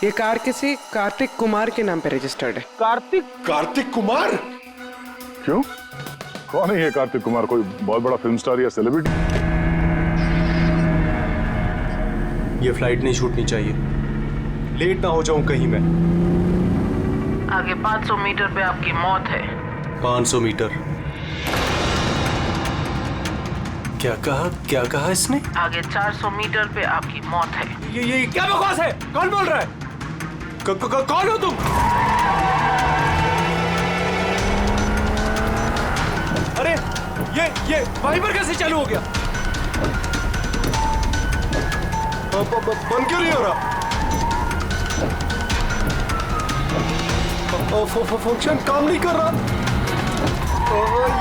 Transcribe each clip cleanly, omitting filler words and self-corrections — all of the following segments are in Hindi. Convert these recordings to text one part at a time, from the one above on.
ये कार किसी कार्तिक कुमार के नाम पे रजिस्टर्ड है। कार्तिक कुमार? क्यों? कौन है ये कार्तिक कुमार? कोई बहुत बड़ा फिल्म स्टार या सेलिब्रिटी? ये फ्लाइट नहीं छूटनी चाहिए, लेट ना हो जाऊं कहीं मैं। आगे 500 मीटर पे आपकी मौत है। 500 मीटर? क्या कहा इसने? आगे 400 मीटर पे आपकी मौत है। ये क्या बकवास है? कौन बोल रहा है? कौन हो तुम? अरे ये वाइपर कैसे चालू हो गया? बंद क्यों नहीं हो रहा? फंक्शन काम नहीं कर रहा।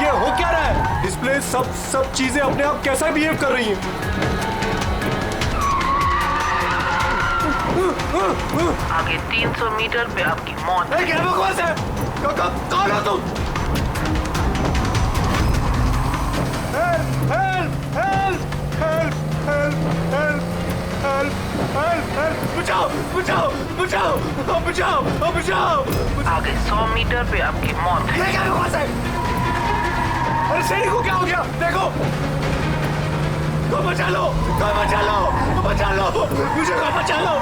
ये हो क्या रहा है? डिस्प्ले सब चीजें अपने आप कैसा बिहेव कर रही हैं? आगे 300 मीटर पे आपकी मौत है। क्या बकवास है? कौन हो तुम? बचाओ! आगे 100 मीटर पे आपकी मौत है। क्या बकवास है? अरे शेरी को क्या हो गया? देखो, बचा लो, मुझे बचा लो।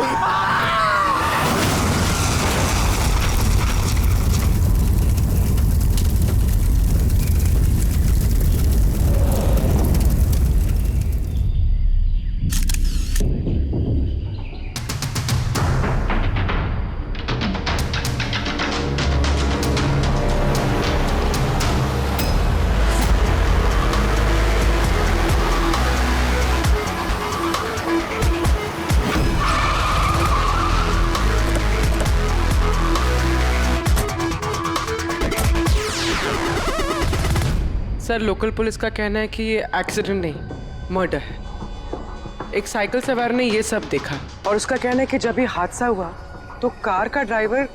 सर, लोकल पुलिस का कहना है कि ये एक्सीडेंट नहीं, मर्डर है। एक साइकिल सवार ने ये सब देखा और उसका कहना है कि जब ये हादसा हुआ तो कार का ड्राइवर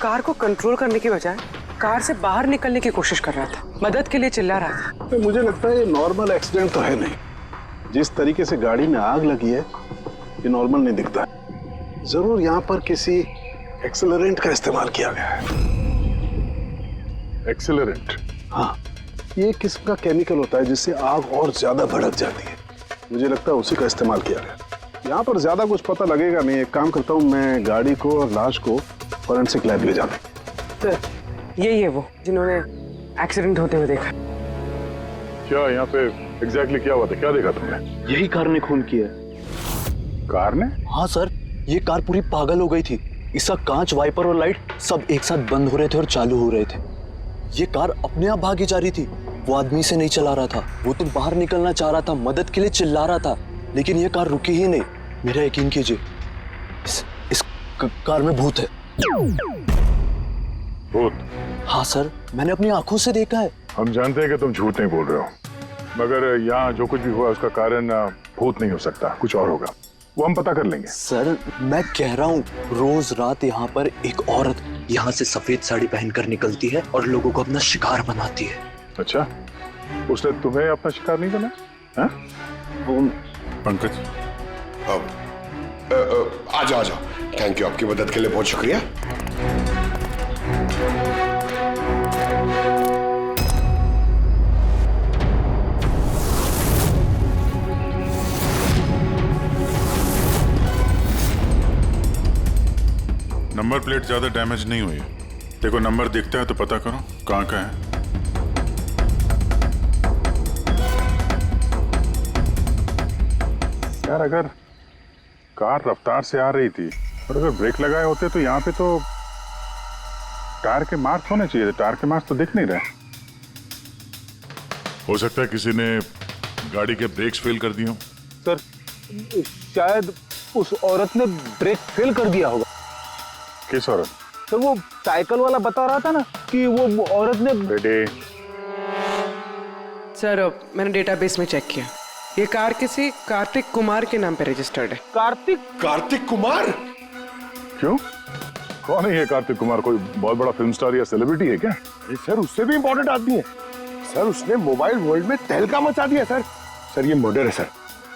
कार को कंट्रोल करने की बजाय कार से बाहर निकलने की कोशिश कर रहा था, मदद के लिए चिल्ला रहा था। तो मुझे लगता है ये नॉर्मल एक्सीडेंट तो है नहीं। जिस तरीके से गाड़ी में आग लगी है ये नॉर्मल नहीं दिखता। जरूर यहाँ पर किसी एक्सेलरेंट का इस्तेमाल किया गया है। एक्सेलरेंट? हाँ, ये एक किस्म का केमिकल होता है जिससे आग और ज्यादा भड़क जाती है। मुझे लगता है उसी का इस्तेमाल किया गया। यहाँ पर ज्यादा कुछ पता लगेगा नहीं। एक काम करता हूँ, मैं गाड़ी को और लाश को फोरेंसिक लैब ले जाता हूँ। तो यही है वो जिन्होंने एक्सीडेंट होते हुए देखा। क्या यहाँ पे एग्जैक्टली क्या हुआ था? क्या देखा तुमने? यही कार ने खून किया। कार ने? हाँ सर, ये कार पूरी पागल हो गई थी। इसका कांच, वाइपर और लाइट सब एक साथ बंद हो रहे थे और चालू हो रहे थे। ये कार अपने आप भागी जा रही थी। वो आदमी से नहीं चला रहा था, वो तो बाहर निकलना चाह रहा था, मदद के लिए चिल्ला रहा था, लेकिन ये कार रुकी ही नहीं। मेरा यकीन कीजिए, इस कार में भूत है। भूत? हाँ सर, मैंने अपनी आंखों से देखा है। हम जानते हैं कि तुम झूठ नहीं बोल रहे हो, मगर यहाँ जो कुछ भी हुआ उसका कारण भूत नहीं हो सकता, कुछ और होगा। वो हम पता कर लेंगे। सर, मैं कह रहा हूँ, रोज रात यहाँ पर एक औरत यहाँ से सफेद साड़ी पहनकर निकलती है और लोगों को अपना शिकार बनाती है। अच्छा, उसने तुम्हें अपना शिकार नहीं बना? हाँ? पंकज, आ जाओ। थैंक यू, आपकी मदद के लिए बहुत शुक्रिया। नंबर प्लेट ज्यादा डैमेज नहीं हुई। देखो, नंबर दिखता है तो पता करो कहाँ का है। यार, अगर कार रफ्तार से आ रही थी और अगर ब्रेक लगाए होते तो यहाँ पे तो टायर के मार्क्स होने चाहिए थे। टायर के मार्क्स तो दिख नहीं रहे। हो सकता है किसी ने गाड़ी के ब्रेक्स फेल कर दिए हो। सर, शायद उस औरत ने ब्रेक फेल कर दिया होगा। किस औरत? तो वो साइकिल वाला बता रहा था ना कि वो औरत ने। बेटे, सर, मैंने डेटाबेस में चेक किया, ये कार किसी कार्तिक कुमार के नाम पे रजिस्टर्ड है। कार्तिक कुमार? क्यों? कौन है ये कार्तिक कुमार? कोई बहुत बड़ा फिल्म स्टार या सेलिब्रिटी है क्या? अरे सर, उससे भी इम्पोर्टेंट आदमी है सर। उसने मोबाइल वर्ल्ड में तहलका मचा दिया सर। सर, ये मर्डर है सर।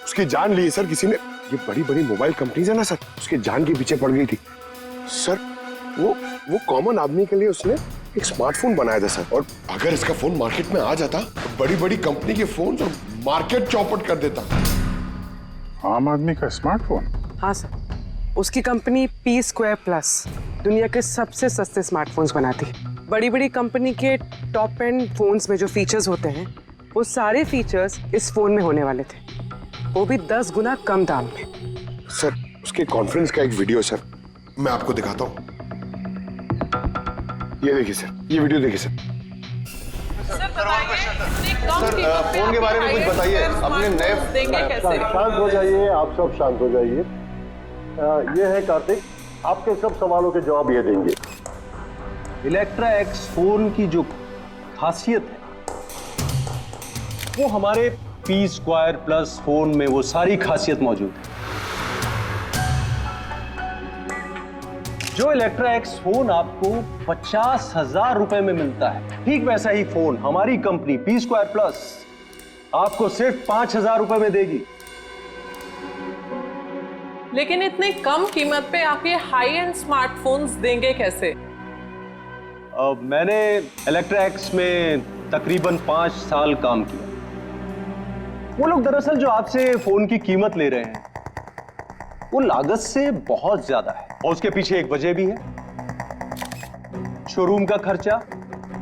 उसकी जान ली है सर किसी ने। ये बड़ी बड़ी मोबाइल कंपनीज है ना सर, उसके जान के पीछे पड़ गई थी सर। वो कॉमन आदमी के लिए उसने एक स्मार्टफोन बनाया था सर, और अगर इसका फोन मार्केट में आ जाता तो बड़ी बड़ी कंपनी के फोन और मार्केट चौपट कर देता। आम आदमी का स्मार्टफोन? हाँ सर, उसकी कंपनी P2+ दुनिया के सबसे सस्ते स्मार्टफोन्स बनाती है। बड़ी बड़ी कंपनी के टॉप एंड फोन्स में जो फीचर्स होते हैं वो सारे फीचर्स इस फोन में होने वाले थे, वो भी 10 गुना कम दाम में। सर उसके कॉन्फ्रेंस का एक वीडियो सर, मैं आपको दिखाता हूँ। ये देखिए सर, ये वीडियो देखिए सर। सर फोन के बारे में कुछ बताइए, अपने नए। शांत हो जाइए, आप सब शांत हो जाइए। ये है कार्तिक, आपके सब सवालों के जवाब ये देंगे। इलेक्ट्रा एक्स फोन की जो खासियत है वो हमारे P2+ फोन में वो सारी खासियत मौजूद है। जो इलेक्ट्रा एक्स फोन आपको 50,000 रुपए में मिलता है, ठीक वैसा ही फोन हमारी कंपनी P2+ आपको सिर्फ 5,000 रुपए में देगी। लेकिन इतने कम कीमत पे आप ये हाई एंड स्मार्टफोन्स देंगे कैसे? मैंने इलेक्ट्रा एक्स में तकरीबन 5 साल काम किया। वो लोग दरअसल जो आपसे फोन की कीमत ले रहे हैं वो लागत से बहुत ज्यादा है, और उसके पीछे एक वजह भी है। शोरूम का खर्चा,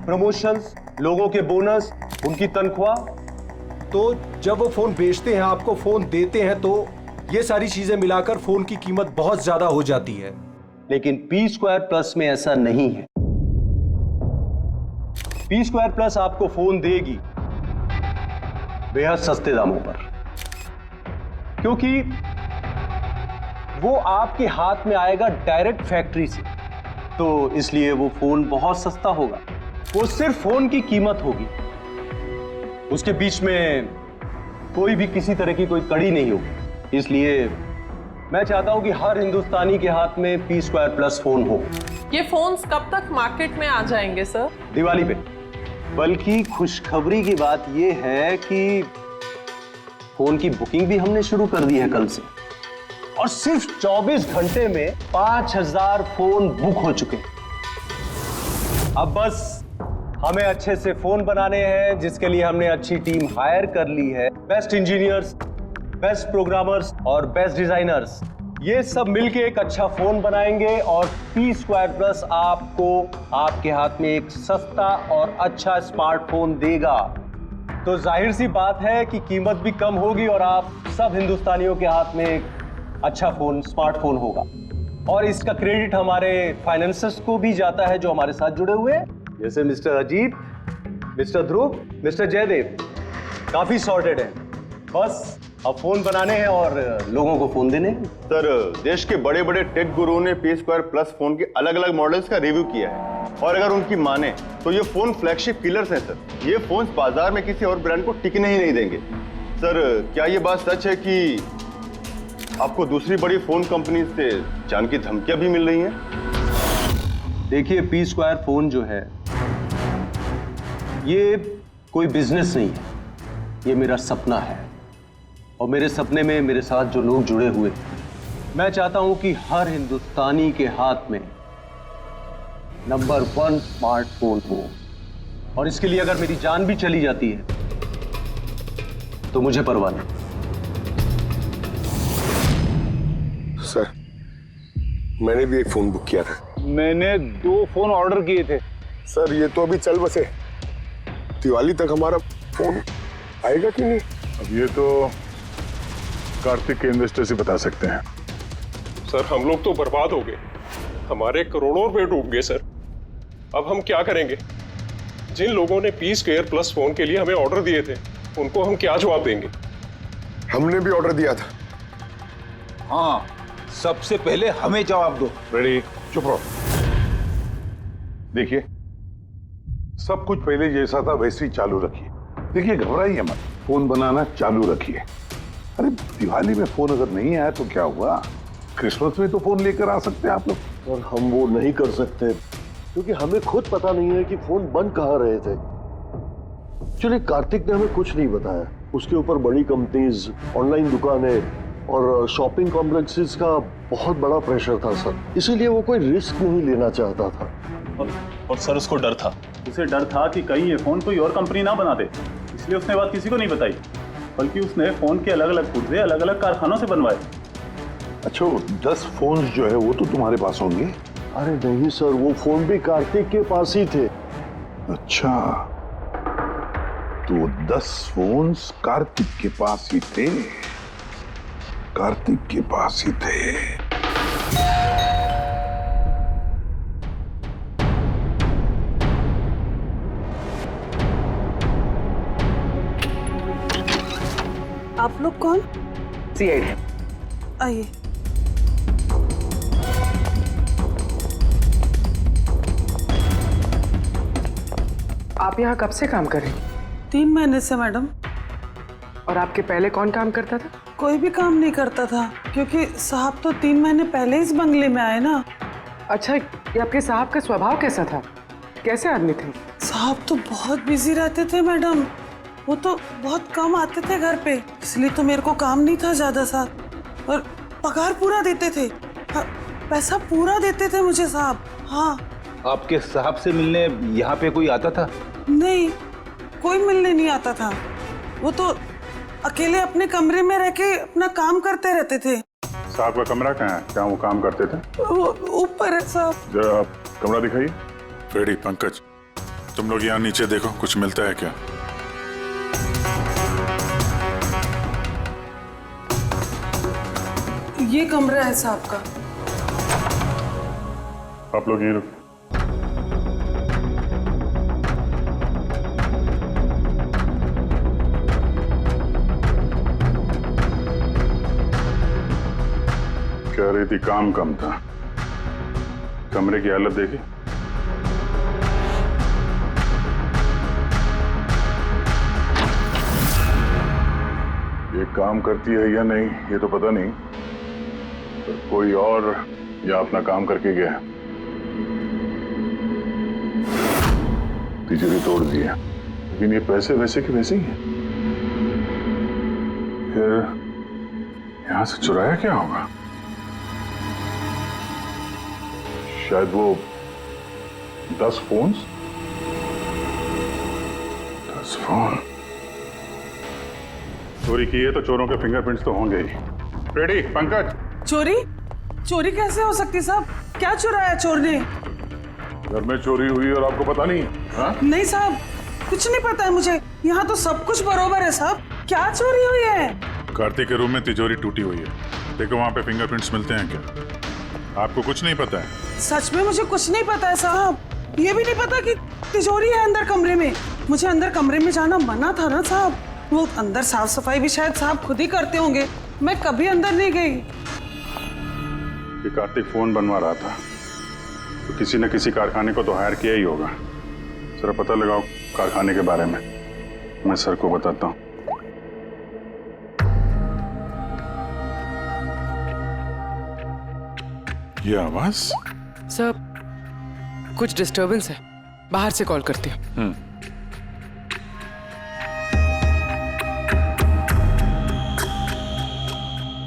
प्रमोशंस, लोगों के बोनस, उनकी तनख्वाह। तो जब वो फोन बेचते हैं, आपको फोन देते हैं, तो ये सारी चीजें मिलाकर फोन की कीमत बहुत ज्यादा हो जाती है। लेकिन P2+ में ऐसा नहीं है। P2+ आपको फोन देगी बेहद सस्ते दामों पर, क्योंकि वो आपके हाथ में आएगा डायरेक्ट फैक्ट्री से, तो इसलिए वो फोन बहुत सस्ता होगा। वो सिर्फ फोन की कीमत होगी, उसके बीच में कोई भी किसी तरह की कोई कड़ी नहीं होगी। इसलिए मैं चाहता हूं कि हर हिंदुस्तानी के हाथ में P2+ फोन हो। ये फोन्स कब तक मार्केट में आ जाएंगे सर? दिवाली पे। बल्कि खुशखबरी की बात यह है कि फोन की बुकिंग भी हमने शुरू कर दी है कल से, और सिर्फ 24 घंटे में 5,000 फोन बुक हो चुके हैं। अब बस हमें अच्छे से फोन बनाने हैं, जिसके लिए हमने अच्छी टीम हायर कर ली है। बेस्ट इंजीनियर्स, बेस्ट प्रोग्रामर्स और बेस्ट डिजाइनर्स, ये सब मिलके एक अच्छा फोन बनाएंगे, और P2+ आपको आपके हाथ में एक सस्ता और अच्छा स्मार्टफोन देगा। तो जाहिर सी बात है कि कीमत भी कम होगी और आप सब हिंदुस्तानियों के हाथ में एक अच्छा फोन, स्मार्टफोन होगा। और इसका क्रेडिट हमारे फाइनेंसर्स को भी जाता है जो हमारे साथ जुड़े हुए हैं, जैसे मिस्टर अजीत, मिस्टर ध्रुव, मिस्टर जयदेव। काफी सॉर्टेड है, बस अब फोन बनाने हैं और लोगों को फोन देने हैं। सर देश के बड़े बड़े टेक गुरुओं ने P2+ फोन के अलग अलग मॉडल्स का रिव्यू किया है, और अगर उनकी माने तो ये फोन फ्लैगशिप किलर्स हैं सर। ये फोन बाजार में किसी और ब्रांड को टिकने ही नहीं देंगे। सर क्या ये बात सच है कि आपको दूसरी बड़ी फोन कंपनी से जान की धमकियां भी मिल रही हैं? देखिए, P2 फोन जो है ये कोई बिजनेस नहीं है, ये मेरा सपना है। और मेरे सपने में मेरे साथ जो लोग जुड़े हुए, मैं चाहता हूं कि हर हिंदुस्तानी के हाथ में नंबर 1 स्मार्टफोन हो, और इसके लिए अगर मेरी जान भी चली जाती है तो मुझे परवाह नहीं। सर मैंने भी एक फोन बुक किया था। मैंने 2 फोन ऑर्डर किए थे। सर ये तो अभी चल बसे, दिवाली तक हमारा फोन आएगा कि नहीं? अब ये तो कार्तिक के इन्वेस्टर से बता सकते हैं। सर हम लोग तो बर्बाद हो गए, हमारे करोड़ों रुपए डूब गए सर। अब हम क्या करेंगे? जिन लोगों ने P2+ फोन के लिए हमें ऑर्डर दिए थे, उनको हम क्या जवाब देंगे? हमने भी ऑर्डर दिया था। हाँ, सबसे पहले हमें जवाब दो। रेडी, चुप रहो। देखिए, सब कुछ पहले जैसा था वैसे ही चालू रखिए। देखिए घबराइए मत, फोन बनाना चालू रखिए। अरे दिवाली में फोन अगर नहीं आया तो क्या हुआ, क्रिसमस में तो फोन लेकर आ सकते हैं आप लोग। और हम वो नहीं कर सकते क्योंकि हमें खुद पता नहीं है कि फोन बन कहाँ रहे थे। एक्चुअली कार्तिक ने हमें कुछ नहीं बताया। उसके ऊपर बड़ी कंपनीज, ऑनलाइन दुकानें, और शॉपिंग कॉम्प्लेक्सेस का बहुत बड़ा प्रेशर था सर, इसीलिए वो कोई रिस्क नहीं लेना चाहता था। और सर उसको डर था। उसे डर था कि कहीं ये फोन कोई और कंपनी ना बना दे, इसलिए उसने बात किसी को नहीं बताई, बल्कि उसने फोन के अलग अलग पुर्जे अलग अलग कारखानों से बनवाए। अच्छा, वो 10 फोन जो है वो तो तुम्हारे पास होंगे? अरे नहीं सर, वो फोन भी कार्तिक के पास ही थे। अच्छा, तो 10 फोन कार्तिक के पास ही थे। कार्तिक के पास ही थे। आप लोग कौन? सीआईडी। आइए। आप यहाँ कब से काम कर रही? 3 महीने से मैडम। और आपके पहले कौन काम करता था? कोई भी काम नहीं करता था, क्योंकि साहब तो 3 महीने पहले इस बंगले में आए ना। अच्छा, ये आपके साहब का स्वभाव कैसा था? कैसे आदमी थे? साहब तो बहुत बिजी रहते थे मैडम, वो तो बहुत कम आते थे घर पे, इसलिए तो मेरे को काम नहीं था ज्यादा साहब। और पगार पूरा देते थे, पैसा पूरा देते थे मुझे साहब। हाँ। आपके साहब से मिलने यहाँ पे कोई आता था? नहीं, कोई मिलने नहीं आता था। वो तो अकेले अपने कमरे में रह के अपना काम करते रहते थे। साहब का कमरा कहाँ है? क्या वो काम करते थे? वो ऊपर है साहब। जरा आप कमरा दिखाइए। फ्रेडी, पंकज, तुम लोग यहाँ नीचे देखो, कुछ मिलता है क्या? ये कमरा है साहब का। आप लोग यहीं रुको। कह रही थी काम कम था, कमरे की हालत देखी? ये काम करती है या नहीं ये तो पता नहीं, पर कोई और या अपना काम करके गया है। तिजोरी तोड़ दी है, लेकिन ये पैसे वैसे के वैसे ही हैं। फिर यहां से चुराया क्या होगा? शायद वो 10 फोन। चोरी की है तो चोरों के फिंगरप्रिंट्स तो होंगे ही। रेडी, पंकज। चोरी? चोरी कैसे हो सकती साहब? क्या चुराया चोर ने? घर में चोरी हुई और आपको पता नहीं? हाँ? नहीं साहब, कुछ नहीं पता है मुझे। यहाँ तो सब कुछ बरोबर है साहब। क्या चोरी हुई है? कार्तिक के रूम में तिजोरी टूटी हुई है, देखो वहाँ पे फिंगरप्रिंट्स मिलते हैं क्या? आपको कुछ नहीं पता है? सच में मुझे कुछ नहीं पता है साहब। ये भी नहीं पता कि तिजोरी है अंदर कमरे में। मुझे अंदर कमरे में जाना मना था ना साहब। वो अंदर साफ सफाई भी शायद साहब खुद ही करते होंगे, मैं कभी अंदर नहीं गई। कि कार्तिक फोन बनवा रहा था तो किसी न किसी कारखाने को तो हायर किया ही होगा। जरा पता लगाओ कारखाने के बारे में, मैं सर को बताता हूँ। ये आवाज? सर, कुछ डिस्टरबेंस है, बाहर से कॉल करती हूँ।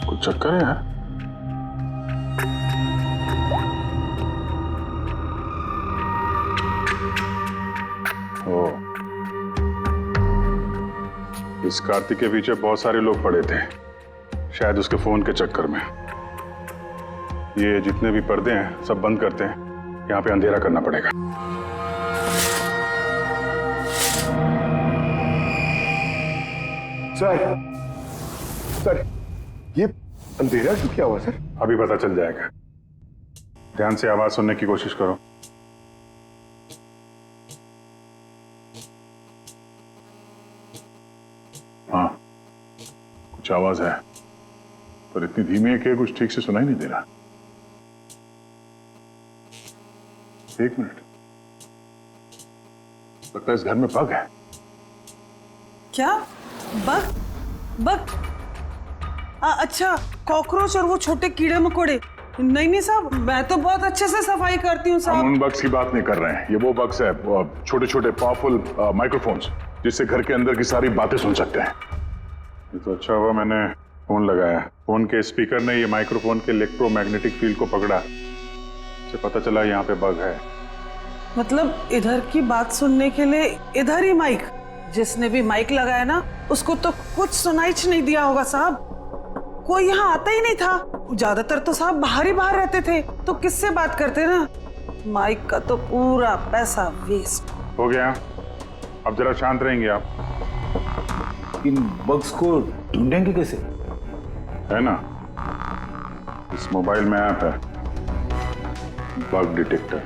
कुछ चक्कर है यार। इस कार्तिक के पीछे बहुत सारे लोग पड़े थे, शायद उसके फोन के चक्कर में। ये जितने भी पर्दे हैं सब बंद करते हैं, यहाँ पे अंधेरा करना पड़ेगा। सर, ये अंधेरा क्यों क्या हुआ सर? अभी पता चल जाएगा, ध्यान से आवाज सुनने की कोशिश करो। हाँ, कुछ आवाज है, पर इतनी धीमी है कि कुछ ठीक से सुनाई नहीं दे रहा। 1 मिनट, लगता है इस घर में बग है। क्या बग? बग? अच्छा, कॉकरोच और वो छोटे कीड़े मकोड़े। नहीं साहब, मैं तो बहुत अच्छे से सफाई करती हूँ साहब। हम उन बग्स की बात नहीं कर रहे हैं, ये वो बग्स है, छोटे छोटे पावरफुल माइक्रोफोन्स जिससे घर के अंदर की सारी बातें सुन सकते हैं। ये तो अच्छा हुआ मैंने फोन लगाया, फोन के स्पीकर ने ये माइक्रोफोन के इलेक्ट्रोमैग्नेटिक फील्ड को पकड़ा, से पता चला यहाँ पे बग है। मतलब इधर की बात सुनने के लिए इधर ही माइक? जिसने भी माइक लगाया ना उसको तो कुछ सुनाई नहीं दिया होगा साहब। कोई यहाँ आता ही नहीं था, ज्यादातर तो साहब बाहर ही बाहर रहते थे, तो किससे बात करते ना। माइक का तो पूरा पैसा वेस्ट हो गया। अब जरा शांत रहेंगे आप। इन बग्स को ढूंढेंगे कैसे? है ना, इस मोबाइल में ऐप है बग डिटेक्टर।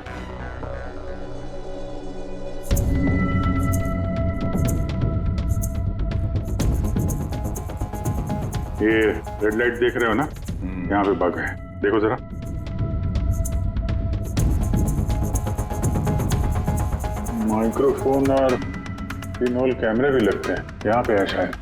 ये रेड लाइट देख रहे हो ना, यहाँ पे बग है, देखो जरा। माइक्रोफोन और पिनहोल कैमरे भी लगते हैं, यहाँ पे है शायद।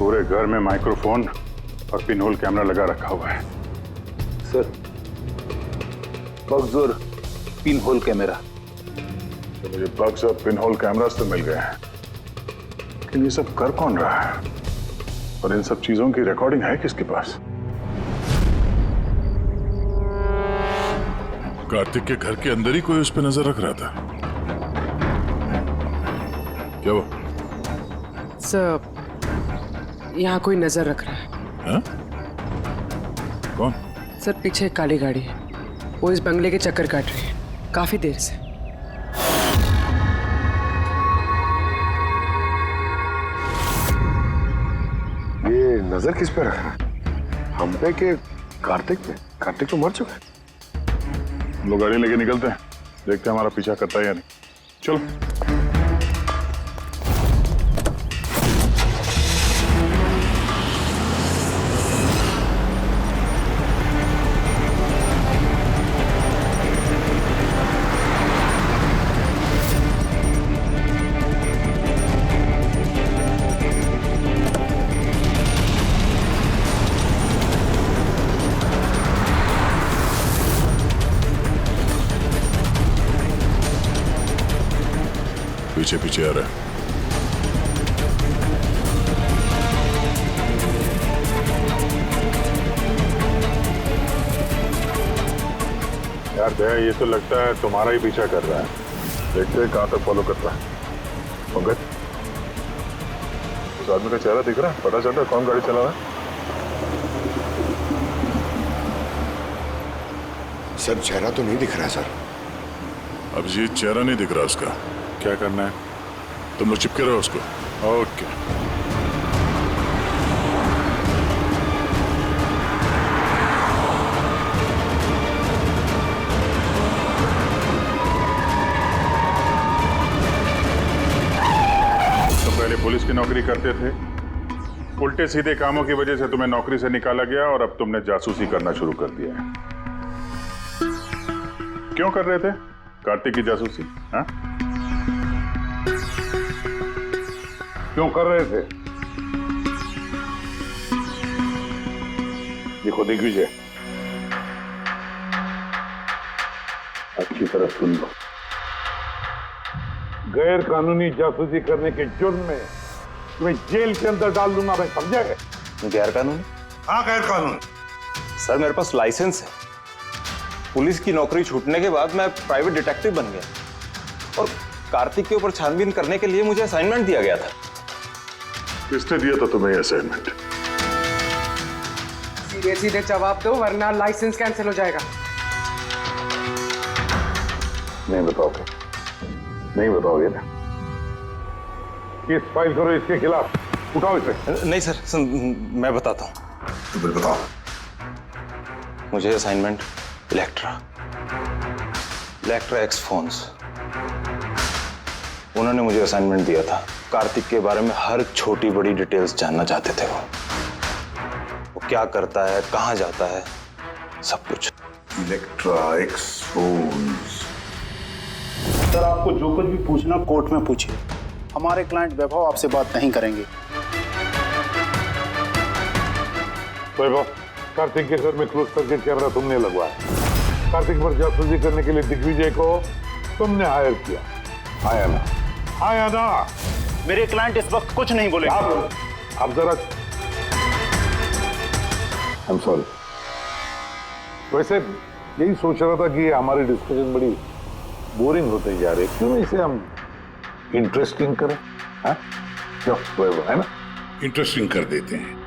पूरे घर में माइक्रोफोन और पिनहोल कैमरा लगा रखा हुआ है। सर, बग्स और पिनहोल कैमरा। तो मुझे बग्स और पिनहोल कैमरास तो मिल गए हैं, लेकिन ये सब कर कौन रहा है? और इन सब चीजों की रिकॉर्डिंग है किसके पास? कार्तिक के घर के अंदर ही कोई उस पर नजर रख रहा था। क्या वो? सर, यहाँ कोई नजर रख रहा है। हा? कौन? सर, पीछे एक काली गाड़ी है, वो इस बंगले के चक्कर काट रही है काफी देर से। ये नजर किस पे रखा है? हम पे कि कार्तिक पे? कार्तिक तो मर चुका है। हम लोग गाड़ी लेके निकलते हैं, देखते हैं हमारा पीछा करता है या नहीं। चलो। पीछे पीछे आ रहा है। यार दया, ये तो लगता है तुम्हारा ही पीछा कर रहा है। देखते हैं कहां तक फॉलो करता है। पंकज, उस आदमी का चेहरा दिख रहा है? पता चल रहा है कौन गाड़ी चला रहा है? सर, चेहरा तो नहीं दिख रहा है सर। अभिजीत, चेहरा नहीं दिख रहा उसका। क्या करना है? तुम लोग चिपके रहो उसको। ओके। तुम पहले पुलिस की नौकरी करते थे, उल्टे सीधे कामों की वजह से तुम्हें नौकरी से निकाला गया और अब तुमने जासूसी करना शुरू कर दिया है। क्यों कर रहे थे कार्तिक की जासूसी? हाँ? क्यों कर रहे थे? देखो दिग्विजय, अच्छी तरह सुन लो। गैर कानूनी जासूसी करने के जुर्म में तुम्हें जेल के अंदर डाल दूंगा, मैं, समझा गए? गैर कानूनी? हाँ, गैर कानूनी। सर, मेरे पास लाइसेंस है। पुलिस की नौकरी छूटने के बाद मैं प्राइवेट डिटेक्टिव बन गया और कार्तिक के ऊपर छानबीन करने के लिए मुझे असाइनमेंट दिया गया था। किसने दिया था तुम्हें असाइनमेंट? सीधे सीधे जवाब दो वरना लाइसेंस कैंसिल हो जाएगा। नहीं बताओगे? नहीं बताओगे ना? केस फाइल करो इसके खिलाफ, उठाओ इसे। नहीं सर, मैं बताता हूँ। तो फिर बताओ। मुझे असाइनमेंट इलेक्ट्रा एक्स फोन्स, उन्होंने मुझे असाइनमेंट दिया था। कार्तिक के बारे में हर छोटी बड़ी डिटेल्स जानना चाहते थे वो वो क्या करता है, कहाँ जाता है, सब कुछ। Electra x phones. सर आपको जो कुछ भी पूछना कोर्ट में पूछिए। हमारे क्लाइंट वैभव आपसे बात नहीं करेंगे। वैभव, कार्तिक के घर में क्लोज करके कैमरा तुमने लगवाया। कार्तिक पर जासूसी करने के लिए दिग्विजय को तुमने हायर किया। आया ना? आया ना? मेरे क्लाइंट इस वक्त कुछ नहीं बोलेंगे। आप जरा आई एम सॉरी। वैसे यही सोच रहा था कि हमारी डिस्कशन बड़ी बोरिंग होते जा रही है, क्यों इसे हम इंटरेस्टिंग करें? हाँ? क्यों वैभव, है ना? इंटरेस्टिंग कर देते हैं।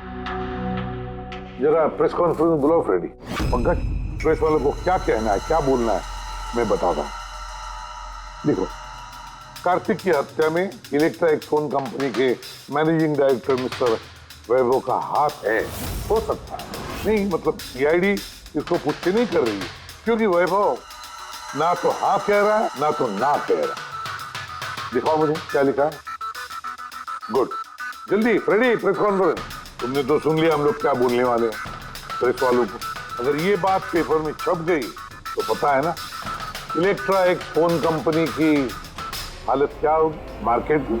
जरा प्रेस कॉन्फ्रेंस बुलाओ फ्रेडी। पंकज, प्रेस वालों को क्या कहना है, क्या बोलना है, मैं बताता हूँ। देखो, कार्तिक की हत्या में इलेक्ट्रा एक्स फोन कंपनी के मैनेजिंग डायरेक्टर मिस्टर वैभव का हाथ है। हो सकता है नहीं, मतलब सीआईडी इसको पुष्टि नहीं कर रही है, क्योंकि वैभव ना तो हाँ कह रहा है ना तो ना कह रहा है। दिखाओ मुझे क्या लिखा है। गुड, जल्दी फ्रेडी, प्रेस कॉन्फ्रेंस। तुमने तो सुन लिया हम लोग क्या बोलने वाले हैं प्रेस वालों को। अगर ये बात पेपर में छप गई तो पता है ना इलेक्ट्रा एक्स फोन कंपनी की हालत क्या होगी मार्केट में।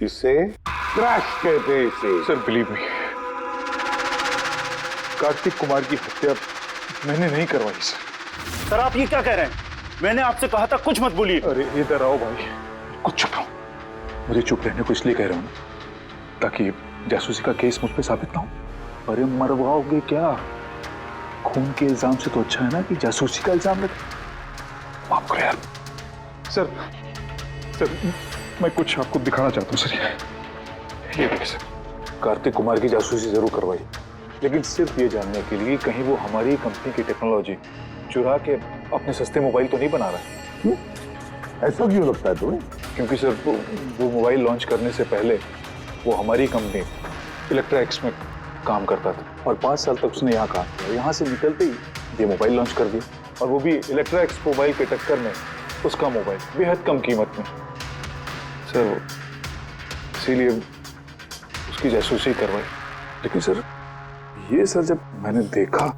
इसे क्रैश कहते हैं इसे। Sir believe me, Kartik Kumar की हत्या मैंने नहीं करवाई सर। सर आप ये क्या कह रहे हैं? मैंने आपसे कहा था कुछ मत बोलिए। अरे इधर आओ भाई, कुछ चुप रहो। मुझे चुप रहने को इसलिए कह रहा हूँ ताकि जासूसी का केस मुझ पे साबित ना हो। अरे मरवाओगे क्या? खून के इल्जाम से तो अच्छा है ना कि जासूसी का इल्जाम लगे। माफ करो यार। सर मैं कुछ आपको दिखाना चाहता हूँ सर। ये देखिए सर, कार्तिक कुमार की जासूसी जरूर करवाई, लेकिन सिर्फ ये जानने के लिए कहीं वो हमारी कंपनी की टेक्नोलॉजी चुरा के अपने सस्ते मोबाइल तो नहीं बना रहा है। ऐसा क्यों लगता है तुम्हें? क्योंकि सर वो मोबाइल लॉन्च करने से पहले वो हमारी कंपनी इलेक्ट्रा एक्स में काम करता था और 5 साल तक उसने यहाँ काम किया। यहाँ से निकलते ही ये मोबाइल लॉन्च कर दिया, और वो भी इलेक्ट्रा एक्स मोबाइल के टक्कर में उसका मोबाइल बेहद कम कीमत में। सर इसीलिए उसकी जासूसी करवाई। लेकिन सर ये सर जब मैंने देखा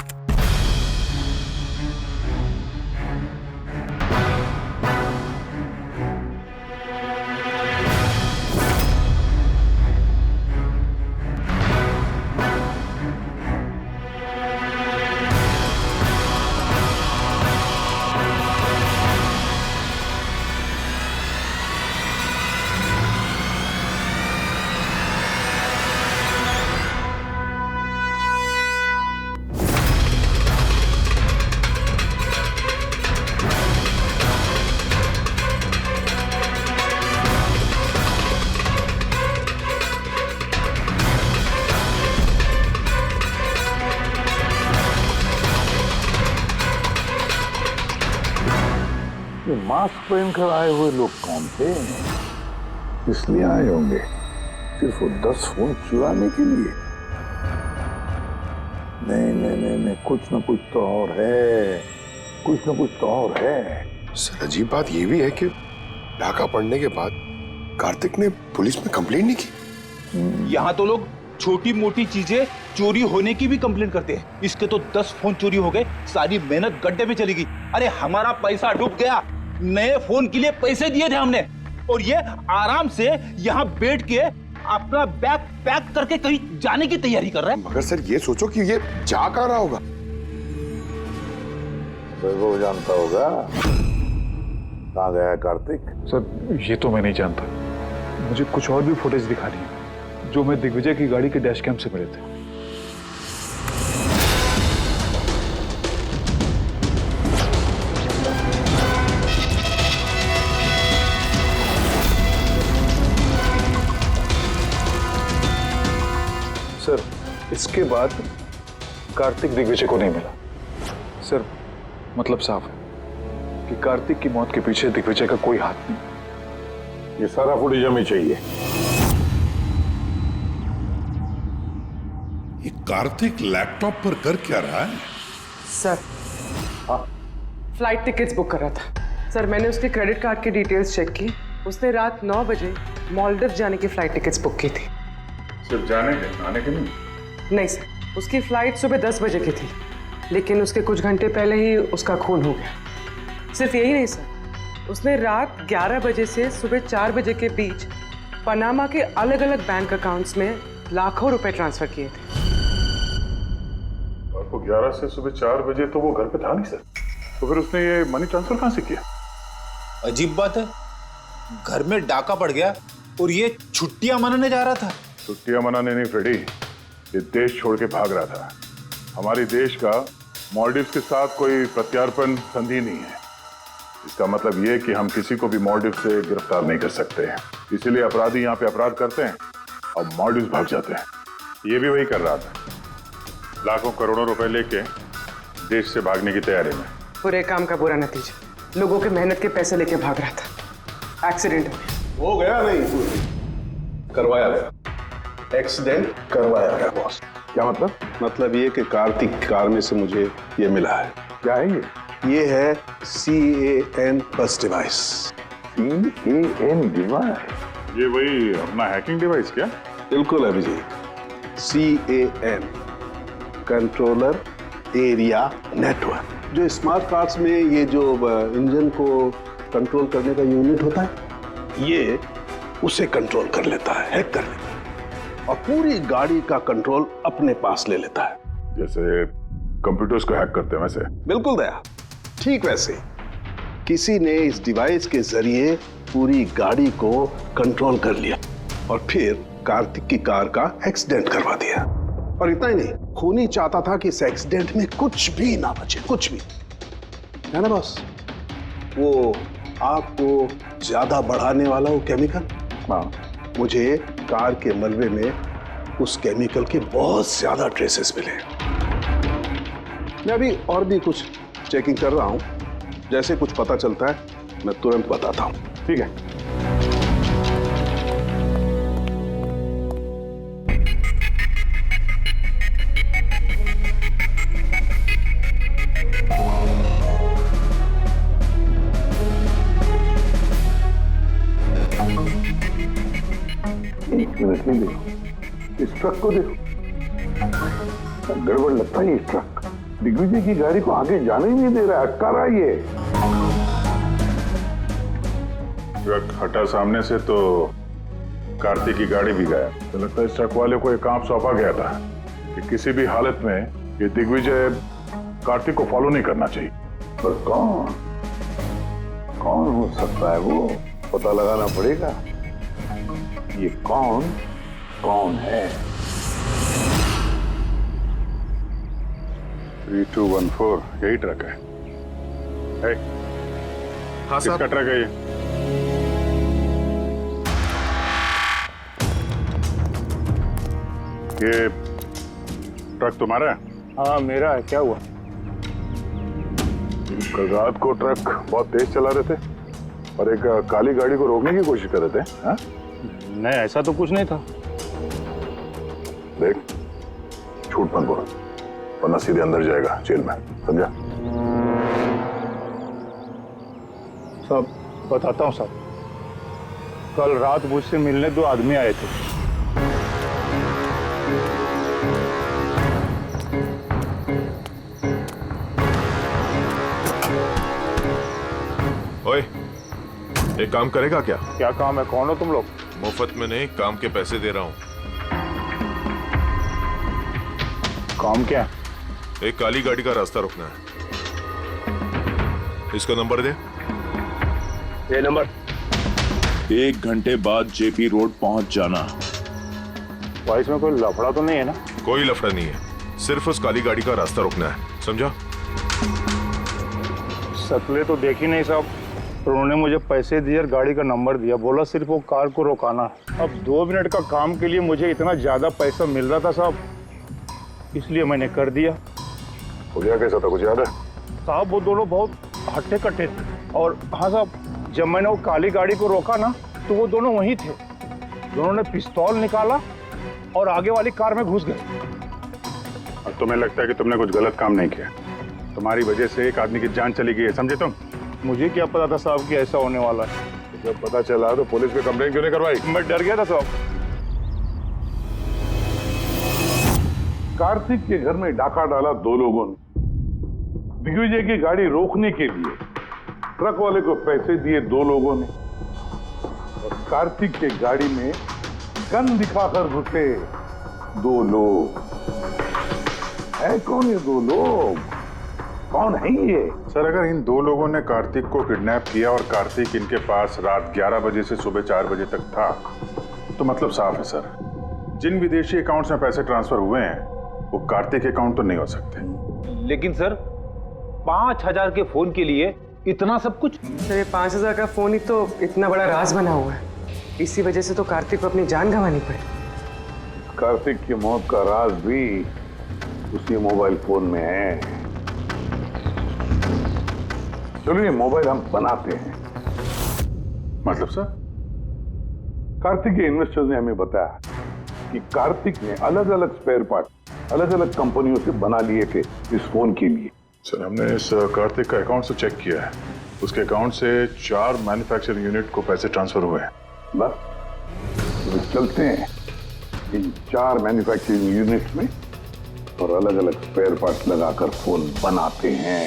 मास्क पहनकर आए हुए लोग कौन थे? इसलिए आए होंगे सिर्फ वो 10 फोन चुराने के लिए? नहीं, कुछ ना कुछ तो और है, कुछ ना कुछ तो और है। सर अजीब बात ये भी है कि डाका पड़ने के बाद कार्तिक ने पुलिस में कंप्लेंट नहीं की। यहाँ तो लोग छोटी मोटी चीजें चोरी होने की भी कंप्लेंट करते हैं। इसके तो 10 फोन चोरी हो गए, सारी मेहनत गड्ढे में चली गई। अरे हमारा पैसा डूब गया, नए फोन के लिए पैसे दिए थे हमने, और ये आराम से यहाँ बैठ के अपना बैग पैक करके कहीं जाने की तैयारी कर रहा है। मगर सर ये सोचो कि ये जा कहाँ रहा होगा? वो जानता होगा कहाँ गया है कार्तिक। सर ये तो मैं नहीं जानता। मुझे कुछ और भी फुटेज दिखानी है जो मैं दिग्विजय की गाड़ी के डैश कैम से मिले थे। सर इसके बाद कार्तिक दिग्विजय को नहीं मिला। सर मतलब साफ है कि कार्तिक की मौत के पीछे दिग्विजय का कोई हाथ नहीं। ये सारा फुटेज हमें चाहिए। ये कार्तिक लैपटॉप पर कर क्या रहा है? सर फ्लाइट टिकट्स बुक कर रहा था। सर मैंने उसके क्रेडिट कार्ड की डिटेल्स चेक की। उसने रात 9 बजे मालदीव जाने की फ्लाइट टिकट्स बुक की थी। सिर्फ जाने के, आने के नहीं? नहीं सर, उसकी फ्लाइट सुबह 10 बजे की थी, लेकिन उसके कुछ घंटे पहले ही उसका खून हो गया। सिर्फ यही नहीं सर, उसने रात 11 बजे से सुबह 4 बजे के बीच पनामा के अलग अलग बैंक अकाउंट्स में लाखों रुपए ट्रांसफर किए थे। रात को 11 से सुबह 4 बजे तो वो घर पे था नहीं सर, तो फिर उसने ये मनी ट्रांसफर कहाँ से किया? अजीब बात है, घर में डाका पड़ गया और ये छुट्टियां मनाने जा रहा था। छुट्टियां मनाने नहीं फ्रेडी, ये देश छोड़ के भाग रहा था। हमारे देश का मॉलडीव्स के साथ कोई प्रत्यार्पण संधि नहीं है। इसका मतलब ये कि हम किसी को भी मॉलडीव से गिरफ्तार नहीं कर सकते हैं, इसीलिए अपराधी यहाँ पे अपराध करते हैं और मॉलडीव्स भाग जाते हैं। ये भी वही कर रहा था, लाखों करोड़ों रुपए लेके देश से भागने की तैयारी में। बुरे काम का बुरा नतीजा, लोगों के मेहनत के पैसे लेके भाग रहा था, एक्सीडेंट हो गया नहीं, करवाया गया। एक्सीडेंट करवाया गया बॉस। क्या मतलब? मतलब ये कि कार्तिक कार में से मुझे ये मिला है। क्या है ये? ये है CAN बस डिवाइस। CAN device? ये वही अपना हैकिंग डिवाइस क्या? बिल्कुल Abhijit, CAN controller area network. जो स्मार्ट कार्स में ये जो इंजन को कंट्रोल करने का यूनिट होता है, ये उसे कंट्रोल कर लेता है, हैक कर लेता है और पूरी गाड़ी का कंट्रोल अपने पास ले लेता है। जैसे कंप्यूटर्स को हैक करते हैं वैसे? बिल्कुल दया, ठीक वैसे किसी ने इस डिवाइस के जरिए पूरी गाड़ी को कंट्रोल कर लिया और फिर कार्तिक की कार का एक्सीडेंट करवा दिया। और इतना ही नहीं, खूनी चाहता था कि इस एक्सीडेंट में कुछ भी ना बचे, कुछ भी, है ना बॉस? वो आग को ज्यादा बढ़ाने वाला वो केमिकल, हाँ, मुझे कार के मलबे में उस केमिकल के बहुत ज्यादा ट्रेसेस मिले। मैं अभी और भी कुछ चेकिंग कर रहा हूं, जैसे कुछ पता चलता है मैं तुरंत बताता हूं। ठीक है। एक मिनट नहीं, देखो इस ट्रक को देखो, गड़बड़ लगता है। ये ट्रक दिग्विजय की गाड़ी को आगे जाने ही नहीं दे रहा है, अटका रहा है ये। ट्रक हटा सामने से तो कार्तिक की गाड़ी भी गया। तो लगता है इस ट्रक वाले को एक काम सौंपा गया था कि किसी भी हालत में ये दिग्विजय कार्तिक को फॉलो नहीं करना चाहिए। पर कौन कौन हो सकता है वो, पता लगाना पड़ेगा। ये कौन है? 3214 यही ट्रक है। हाँ किसका ट्रक है ये? ये ट्रक तुम्हारा है? हाँ मेरा है। क्या हुआ? कल रात को ट्रक बहुत तेज चला रहे थे और एक काली गाड़ी को रोकने की कोशिश कर रहे थे। हाँ? नहीं, ऐसा तो कुछ नहीं था। देख, झूठ मत बोल वरना सीधे अंदर जाएगा जेल में, समझा? साहब बताता हूँ साहब, कल रात मुझसे मिलने 2 आदमी आए थे। ओए, एक काम करेगा क्या? क्या काम है? कौन हो तुम लोग? मुफ्त में नहीं, काम के पैसे दे रहा हूँ। काम क्या? एक काली गाड़ी का रास्ता रोकना है। इसका नंबर दे। ये नंबर। 1 घंटे बाद JP रोड पहुंच जाना। भाई इसमें कोई लफड़ा तो नहीं है ना? कोई लफड़ा नहीं है, सिर्फ उस काली गाड़ी का रास्ता रोकना है, समझा? शक्लें तो देखी नहीं साहब, पर उन्होंने मुझे पैसे दिए और गाड़ी का नंबर दिया, बोला सिर्फ वो कार को रोकाना। अब 2 मिनट का काम के लिए मुझे इतना ज्यादा पैसा मिल रहा था साहब, इसलिए मैंने कर दिया। हो गया कैसा था, कुछ याद है? साहब वो दोनों बहुत हट्टे कट्टे थे और हाँ साहब, जब मैंने वो काली गाड़ी को रोका ना तो वो दोनों वहीं थे। दोनों ने पिस्तौल निकाला और आगे वाली कार में घुस गए। और तुम्हें लगता है कि तुमने कुछ गलत काम नहीं किया? तुम्हारी वजह से एक आदमी की जान चली गई है, समझे तुम? मुझे क्या पता था साहब कि ऐसा होने वाला है। जब पता चला तो पुलिस पे कंप्लेंट क्यों नहीं करवाई? मैं डर गया था साहब। कार्तिक के घर में डाका डाला 2 लोगों ने। दिग्विजय की गाड़ी रोकने के लिए ट्रक वाले को पैसे दिए 2 लोगों ने, और कार्तिक के गाड़ी में गन दिखाकर घुसे 2 लोग। है कौन ये 2 लोग? कौन है ये? सर, अगर इन 2 लोगों ने कार्तिक को किडनैप किया और कार्तिक इनके पास रात 11 बजे से सुबह 4 बजे तक था, तो मतलब साफ है सर, जिन विदेशी अकाउंट्स में पैसे ट्रांसफर हुए हैं वो कार्तिक अकाउंट तो नहीं हो सकते। लेकिन सर 5,000 के फोन के लिए इतना सब कुछ? सर, ये 5,000 का फोन ही तो इतना बड़ा राज बना हुआ है। इसी वजह से तो कार्तिक को अपनी जान गंवानी पड़ी। कार्तिक की मौत का राज भी उसी मोबाइल फोन में है। चलो ये मोबाइल हम बनाते हैं। मतलब सर? कार्तिक के इन्वेस्टर्स ने हमें बताया कि कार्तिक ने अलग अलग स्पेयर पार्ट अलग अलग कंपनियों से बना लिए थे इस फोन के लिए। सर, हमने इस कार्तिक का अकाउंट से चेक किया है, उसके अकाउंट से 4 मैन्युफैक्चरिंग यूनिट को पैसे ट्रांसफर हुए हैं। बस तो चलते हैं इन 4 मैन्युफैक्चरिंग यूनिट में और अलग अलग स्पेयर पार्ट लगाकर फोन बनाते हैं।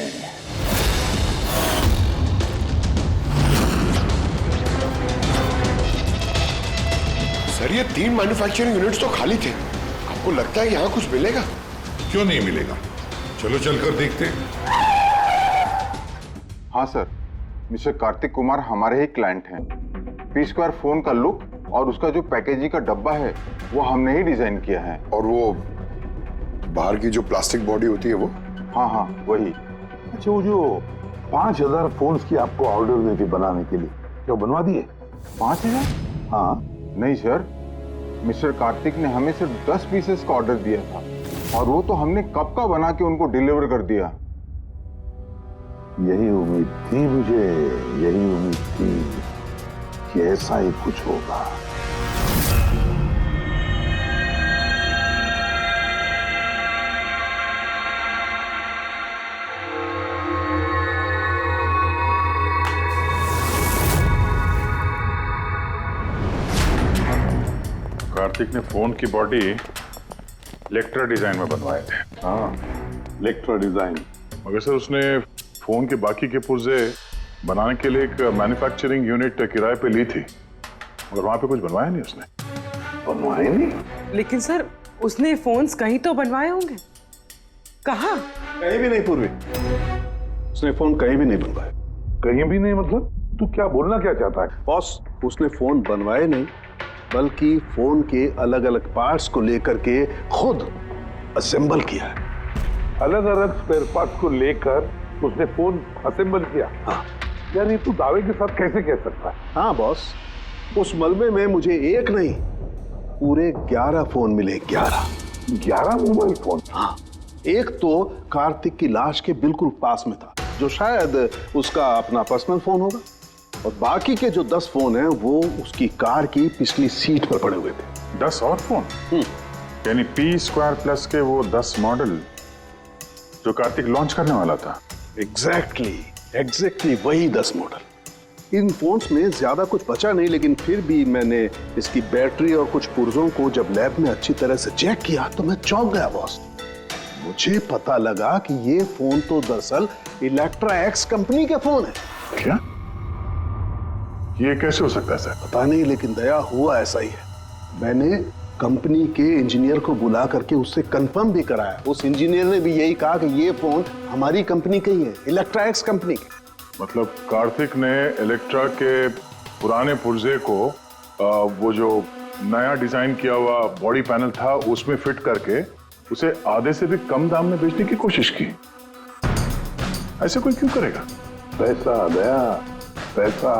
सर, ये 3 मैन्युफैक्चरिंग यूनिट्स तो खाली थे। आपको लगता है यहाँ कुछ मिलेगा? क्यों नहीं मिलेगा? चलो चलकर देखते हैं। हाँ सर, मिस्टर कार्तिक कुमार हमारे ही क्लाइंट हैं। P-Square फोन का लुक और उसका जो पैकेजिंग का डब्बा है वो हमने ही डिजाइन किया है। और वो बाहर की जो प्लास्टिक बॉडी होती है वो? हाँ हाँ, वही। अच्छा, वो जो 5,000 फोन्स की आपको ऑर्डर दी थी बनाने के लिए, क्या बनवा दिए? 5,000? हाँ। नहीं सर, मिस्टर कार्तिक ने हमें सिर्फ 10 पीसेस का ऑर्डर दिया था और वो तो हमने कब का बना के उनको डिलीवर कर दिया। यही उम्मीद थी मुझे, यही उम्मीद थी कि ऐसा ही कुछ होगा। कार्तिक ने फोन की बॉडी इलेक्ट्रा डिजाइन में बनवाए थे। हाँ, इलेक्ट्रा डिजाइन। मगर सर, उसने फोन के बाकी के पुर्जे बनाने के लिए एक मैन्युफैक्चरिंग यूनिट किराए पे ली थी, मगर वहां पे कुछ बनवाया नहीं उसने। बनवाए नहीं? लेकिन सर, उसने फोन्स कहीं तो बनवाए होंगे। कहाँ? कहीं भी नहीं पूर्वी, उसने फोन कहीं भी नहीं बनवाए। कहीं भी नहीं मतलब? तू क्या बोलना क्या चाहता है? बॉस, उसने फोन बनवाए नहीं, बल्कि फोन के अलग अलग पार्ट्स को लेकर के खुद असेंबल किया है। अलग अलग स्पेयर पार्ट्स को लेकर उसने फोन असेंबल किया? हाँ। यार, ये तू दावे के साथ कैसे कह सकता है? हाँ बॉस, उस मलबे में मुझे एक नहीं पूरे 11 फोन मिले। 11 मोबाइल फोन? हाँ। एक तो कार्तिक की लाश के बिल्कुल पास में था, जो शायद उसका अपना पर्सनल फोन होगा, और बाकी के जो 10 फोन हैं वो उसकी कार की पिछली सीट पर पड़े हुए थे। 10 और फोन? यानी P-Square प्लस के वो 10 मॉडल जो कार्तिक लॉन्च करने वाला था। एग्जैक्टली वही 10 मॉडल। इन फोन्स में ज्यादा कुछ बचा नहीं, लेकिन फिर भी मैंने इसकी बैटरी और कुछ पुर्जों को जब लैब में अच्छी तरह से चेक किया तो मैं चौंक गया बॉस। मुझे पता लगा कि ये फोन तो दरअसल इलेक्ट्रा एक्स कंपनी के फोन है। क्या? ये कैसे हो सकता है सर? पता नहीं, लेकिन दया हुआ ऐसा ही है। मैंने कंपनी के इंजीनियर को बुला करके उससे कंफर्म भी कराया। उस इंजीनियर ने भी यही कहा कि ये फोन हमारी कंपनी का ही है, इलेक्ट्रा एक्स कंपनी के। मतलब कार्तिक ने इलेक्ट्रा के पुराने पुर्जे को वो जो नया डिजाइन किया हुआ बॉडी पैनल था उसमें फिट करके उसे आधे से भी कम दाम में बेचने की कोशिश की। ऐसे कोई क्यों करेगा? पैसा दया, पैसा।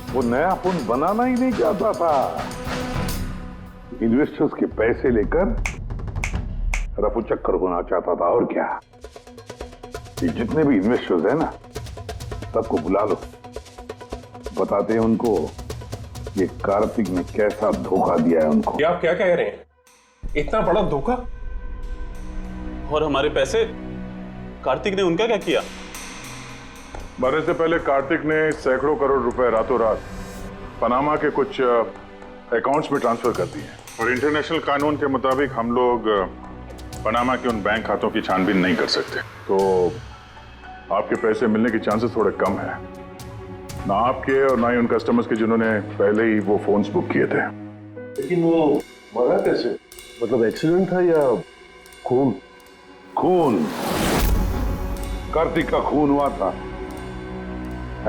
वो नया फोन बनाना ही नहीं चाहता था, इन्वेस्टर्स के पैसे लेकर रफू चक्कर होना चाहता था। और क्या, ये जितने भी इन्वेस्टर्स हैं ना, सबको बुला लो, बताते हैं उनको ये कार्तिक ने कैसा धोखा दिया है उनको। आप क्या कह रहे हैं? इतना बड़ा धोखा? और हमारे पैसे कार्तिक ने उनका क्या किया? मरने से पहले कार्तिक ने सैकड़ों करोड़ रुपए रातों रात पनामा के कुछ अकाउंट्स में ट्रांसफर कर दिए। और इंटरनेशनल कानून के मुताबिक हम लोग पनामा के उन बैंक खातों की छानबीन नहीं कर सकते, तो आपके पैसे मिलने के चांसेस थोड़े कम है, ना आपके और ना ही उन कस्टमर्स के जिन्होंने पहले ही वो फोन्स बुक किए थे। लेकिन वो मरा कैसे? मतलब एक्सीडेंट था या खून? खून, कार्तिक का खून हुआ था।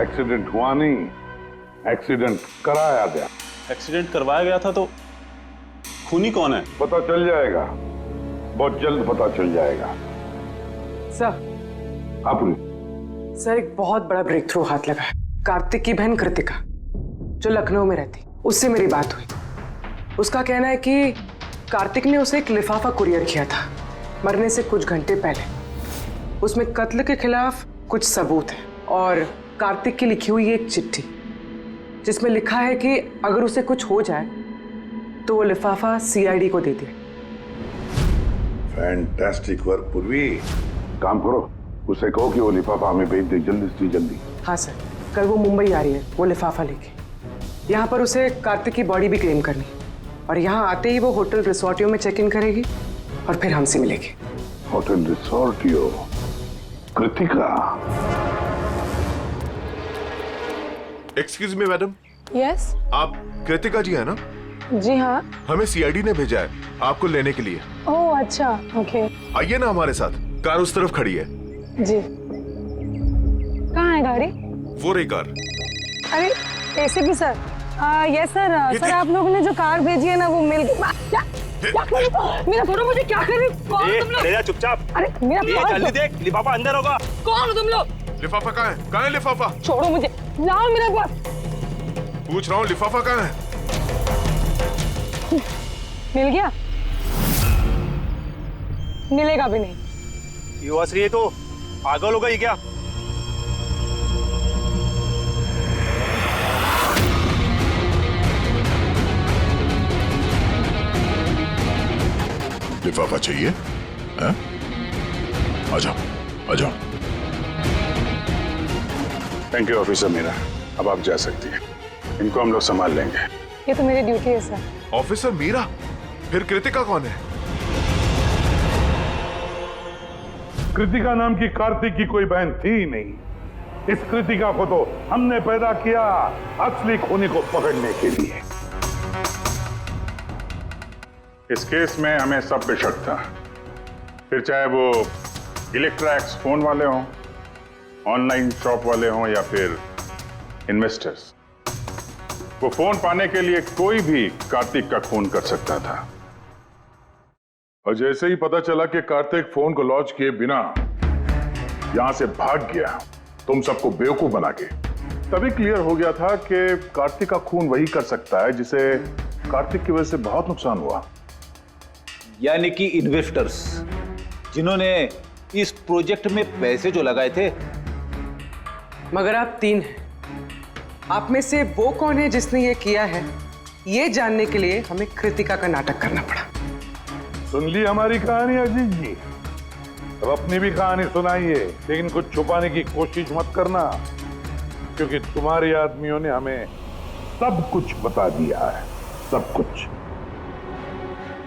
एक्सीडेंट हुआ नहीं, एक्सीडेंट कराया गया। एक्सीडेंट करवाया गया था तो खूनी कौन है? पता चल जाएगा, बहुत जल्द पता चल जाएगा। सर। हाँ पुलिस। सर, एक बहुत बड़ा ब्रेक थ्रू हाथ लगा है। कार्तिक की बहन कृतिका, जो लखनऊ में रहती, उससे मेरी बात हुई। उसका कहना है कि कार्तिक ने उसे एक लिफाफा कुरियर किया था मरने से कुछ घंटे पहले। उसमें कत्ल के खिलाफ कुछ सबूत है और कार्तिक की लिखी हुई एक चिट्ठी जिसमें लिखा है कि अगर उसे कुछ हो जाए तो वो लिफाफा सीआईडी को दे दे। फैंटास्टिक वर्क पूर्वी। काम करो, उसे कहो कि वो लिफाफा हमें भेज दे जल्दी से जल्दी। हाँ सर, कल वो मुंबई आ रही है वो लिफाफा लेके। यहाँ पर उसे कार्तिक की बॉडी भी क्लेम करनी और यहाँ आते ही वो होटल रिसोर्टियो में चेक इन करेगी और फिर हमसे मिलेगी। होटल रिसोर्टियो? Kritika? Excuse me madam. Yes. आप कृतिका जी है ना? जी हाँ। हमें सीआईडी ने भेजा है आपको लेने के लिए। ओह अच्छा, ओके। आइए ना हमारे साथ, कार उस तरफ खड़ी है। जी। कहाँ है गाड़ी? वो रही कार। अरे ACP sir. Yes sir. Sir आप लोगों ने जो कार भेजी है ना वो मिल गई। मेरा छोड़ो मुझे, क्या कर रहे हो? कौन हो तुम लोग? चुपचाप। अरे मेरा जल्दी देख, लिफाफा अंदर होगा। कौन हो तुम लोग? लिफाफा कहाँ है? कहाँ है लिफाफा? छोड़ो मुझे, लाओ मेरा पास। पूछ रहा हूँ लिफाफा कहाँ है? मिल गया? मिलेगा भी नहीं। युवाश्री है तो पागल हो गई क्या? लिफाफा चाहिए? हैं? आ जाओ, आ जाओ। थैंक यू ऑफिसर मीरा, अब आप जा सकती हैं। इनको हम लोग संभाल लेंगे। ये तो मेरी ड्यूटी है सर। ऑफिसर मीरा? फिर कृतिका कौन है? कृतिका नाम की कार्तिक की कोई बहन थी ही नहीं। इस कृतिका को तो हमने पैदा किया असली खूनी को पकड़ने के लिए। इस केस में हमें सब पे शक था, फिर चाहे वो इलेक्ट्रैक्स फोन वाले हों, ऑनलाइन शॉप वाले हों या फिर इन्वेस्टर्स। वो फोन पाने के लिए कोई भी कार्तिक का खून कर सकता था। और जैसे ही पता चला कि कार्तिक फोन को लॉन्च किए बिना यहां से भाग गया, तुम सबको बेवकूफ बना के, तभी क्लियर हो गया था कि कार्तिक का खून वही कर सकता है जिसे कार्तिक की वजह से बहुत नुकसान हुआ। यानी कि इन्वेस्टर्स जिन्होंने इस प्रोजेक्ट में पैसे जो लगाए थे। मगर आप तीन हैं, आप में से वो कौन है जिसने ये किया है, ये जानने के लिए हमें कृतिका का नाटक करना पड़ा। सुन ली हमारी कहानी अजीत जी? अब अपनी भी कहानी सुनाइए, लेकिन कुछ छुपाने की कोशिश मत करना, क्योंकि तुम्हारे आदमियों ने हमें सब कुछ बता दिया है, सब कुछ।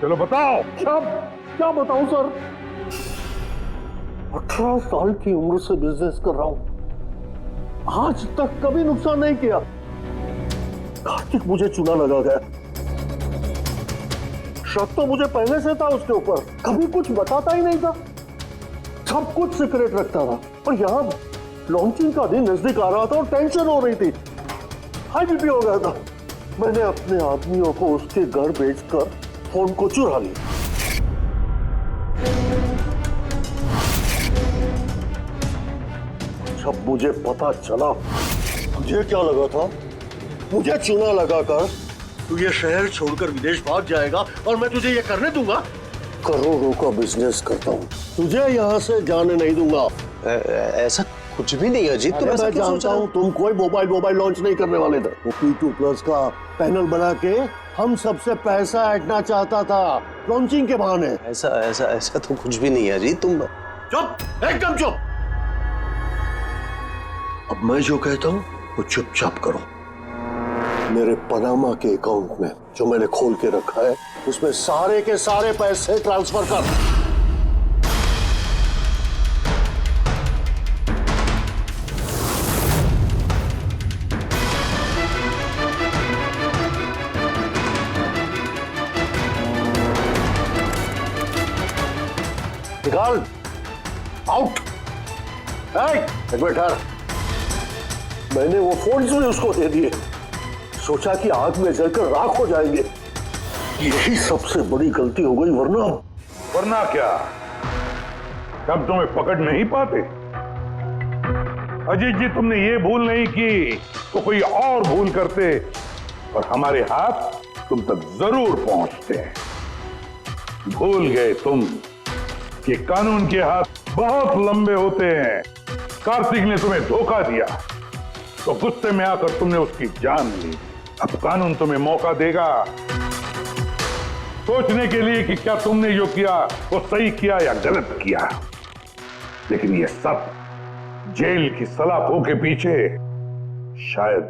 चलो बताओ। क्या बताऊं सर? 18 साल की उम्र से बिजनेस कर रहा हूं, आज तक कभी नुकसान नहीं किया। कार्तिक मुझे चूना लगा गया। शक तो मुझे पहले से था उसके ऊपर, कभी कुछ बताता ही नहीं था, सब कुछ सीक्रेट रखता था। और यहाँ लॉन्चिंग का दिन नजदीक आ रहा था और टेंशन हो रही थी, हाई बीपी हो गया था। मैंने अपने आदमियों को उसके घर भेजकर फोन को चुरा लिया। जब मुझे पता चला, मुझे क्या लगा था, मुझे चूना लगाकर तू ये शहर छोड़कर विदेश भाग जाएगा और मैं तुझे ये करने दूंगा। करोड़ों का बिजनेस करता हूँ, तुझे यहाँ से जाने नहीं दूंगा। ऐसा कुछ भी नहीं अजीत। तो मैं जानता हूँ तुम कोई मोबाइल लॉन्च नहीं करने वाले थे। वो P2+ का पैनल बना के हम सबसे पैसा ऐंठना चाहता था लॉन्चिंग के बहाने। ऐसा तो कुछ भी नहीं है अजीत। तुम चुप, एकदम चुप। अब मैं जो कहता हूँ वो चुपचाप करो। मेरे पनामा के अकाउंट में जो मैंने खोल के रखा है उसमें सारे के सारे पैसे ट्रांसफर कर। निकाल, आउट। एक मिनट ठहर। मैंने वो फोन भी उसको दे दिए, सोचा कि आग में जलकर राख हो जाएंगे। यही सबसे बड़ी गलती हो गई, वरना क्या? तब तुम्हें पकड़ नहीं पाते? अजीत जी, तुमने ये भूल नहीं की तो कोई और भूल करते और हमारे हाथ तुम तक जरूर पहुंचते। भूल गए तुम कि कानून के हाथ बहुत लंबे होते हैं। कार्तिक ने तुम्हें धोखा दिया तो गुस्से में आकर तुमने उसकी जान ली। अब कानून तुम्हें मौका देगा सोचने के लिए कि क्या तुमने जो किया वो सही किया या गलत किया। लेकिन ये सब जेल की सलाखों के पीछे शायद